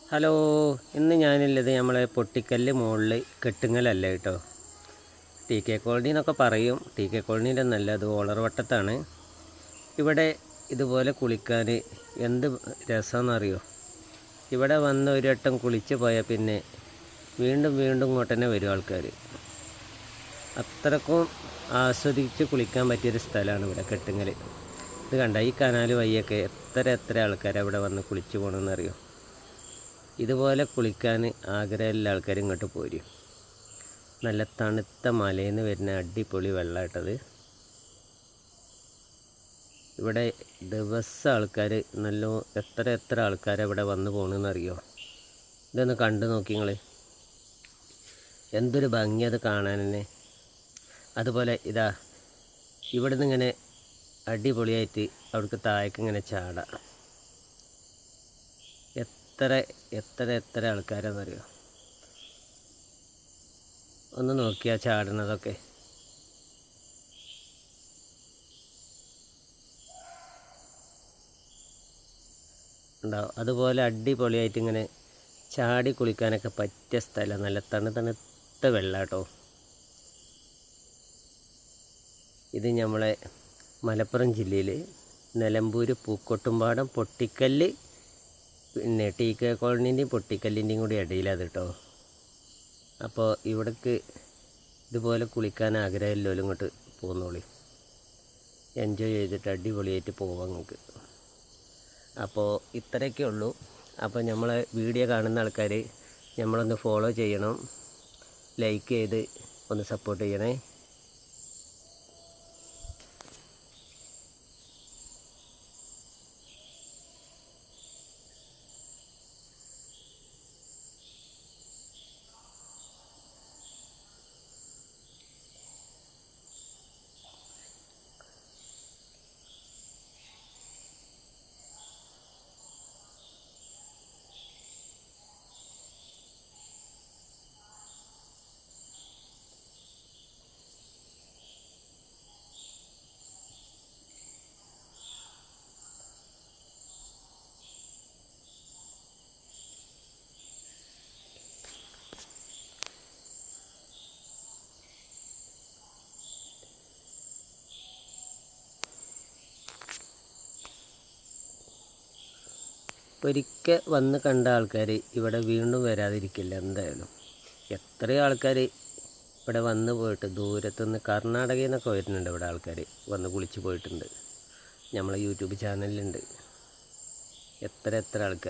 Hello, ഇന്ന് ഞാനുള്ളത് നമ്മളെ പൊട്ടിക്കല്ല് മുകളിൽ കെട്ടുങ്ങലല്ല കേട്ടോ. ടി കെ കോളനി എന്നൊക്കെ പറയും. ടി കെ കോളനിയുടെ നല്ല അത് ഓളർവട്ടത്താണ്. ഇവിടെ ഇതുപോലെ കുളിക്കാൻ എന്ത് രസമെന്നറിയോ. ഇവിടെ വന്ന് ഒരു വട്ടം കുളിച്ച് പോയാൽ പിന്നെ വീണ്ടും വീണ്ടും ഇങ്ങോട്ട് തന്നെ വരും ആൾക്കാർ. അത്രക്കും ആസ്വദിച്ച് കുളിക്കാൻ പറ്റിയൊരു സ്ഥലമാണ് ഇവിടെ കെട്ടുങ്ങൽ. ഇത് കണ്ട ഈ കനാൽ വഴിയൊക്കെ എത്ര ആൾക്കാർ അവിടെ വന്ന് കുളിച്ച് പോകണമെന്നറിയോ. ഇതുപോലെ കുളിക്കാൻ ആഗ്രഹമുള്ള ആൾക്കാർ ഇങ്ങോട്ട് പോരും. നല്ല തണുത്ത മലയിൽ നിന്ന് വരുന്ന അടിപൊളി വെള്ളമായിട്ടത്. ഇവിടെ ദിവസം ആൾക്കാർ എത്ര ആൾക്കാർ ഇവിടെ വന്ന് പോകണമെന്നറിയോ. ഇതൊന്ന് കണ്ടു നോക്കി നിങ്ങൾ. എന്തൊരു ഭംഗി അത് കാണാൻ തന്നെ. അതുപോലെ ഇതാ ഇവിടുന്ന് ഇങ്ങനെ അടിപൊളിയായിട്ട് അവിടേക്ക് താഴേക്ക് ഇങ്ങനെ ചാടാം. എത്ര ആൾക്കാരാണെന്നറിയോ. ഒന്ന് നോക്കിയാൽ ചാടുന്നതൊക്കെ. ഉണ്ടാവും. അതുപോലെ അടിപൊളിയായിട്ട് ഇങ്ങനെ ചാടി കുളിക്കാനൊക്കെ പറ്റിയ സ്ഥലം. നല്ല തണുത്ത വെള്ളം കേട്ടോ. ഇത് നമ്മളെ മലപ്പുറം ജില്ലയിൽ നിലമ്പൂർ പൂക്കോട്ടുംപാടം പൊട്ടിക്കല്ല്, പിന്നെ ടി കെ കോളനീൻ്റെയും പൊട്ടിക്കല്ലിൻ്റെയും കൂടി ഇടയിലത് കേട്ടോ. അപ്പോൾ ഇവിടേക്ക് ഇതുപോലെ കുളിക്കാൻ ആഗ്രഹമില്ലല്ലോ ഇങ്ങോട്ട് പോകുന്നോളി. എൻജോയ് ചെയ്തിട്ട് അടിപൊളിയായിട്ട് പോവാം നിങ്ങൾക്ക്. അപ്പോൾ ഇത്രയൊക്കെ ഉള്ളൂ. അപ്പോൾ നമ്മളെ വീഡിയോ കാണുന്ന ആൾക്കാർ നമ്മളൊന്ന് ഫോളോ ചെയ്യണം, ലൈക്ക് ചെയ്ത് ഒന്ന് സപ്പോർട്ട് ചെയ്യണേ. ഒരിക്കൽ വന്ന് കണ്ട ആൾക്കാർ ഇവിടെ വീണ്ടും വരാതിരിക്കില്ല എന്തായാലും. എത്രയോ ആൾക്കാർ ഇവിടെ വന്ന് പോയിട്ട് ദൂരത്തുനിന്ന് കർണാടകയിൽ നിന്നൊക്കെ വരുന്നുണ്ട്. ഇവിടെ ആൾക്കാർ വന്ന് കുളിച്ച് പോയിട്ടുണ്ട്. നമ്മളെ യൂട്യൂബ് ചാനലിലുണ്ട് എത്ര ആൾക്കാർ.